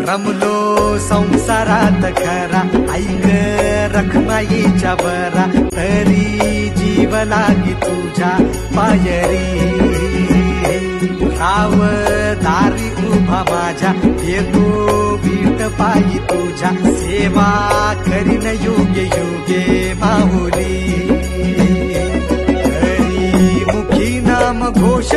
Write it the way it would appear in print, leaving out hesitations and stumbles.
रमलो संसारात खरा, ऐक रखमाईच्या बरा, तरी जीव लागी तुझ्या पायरी. राव दारी उभा माझ्या, येतो बीट पायी तुझ्या, सेवा करीन योगे योगे माहुली. हरी मुखी नाम घोष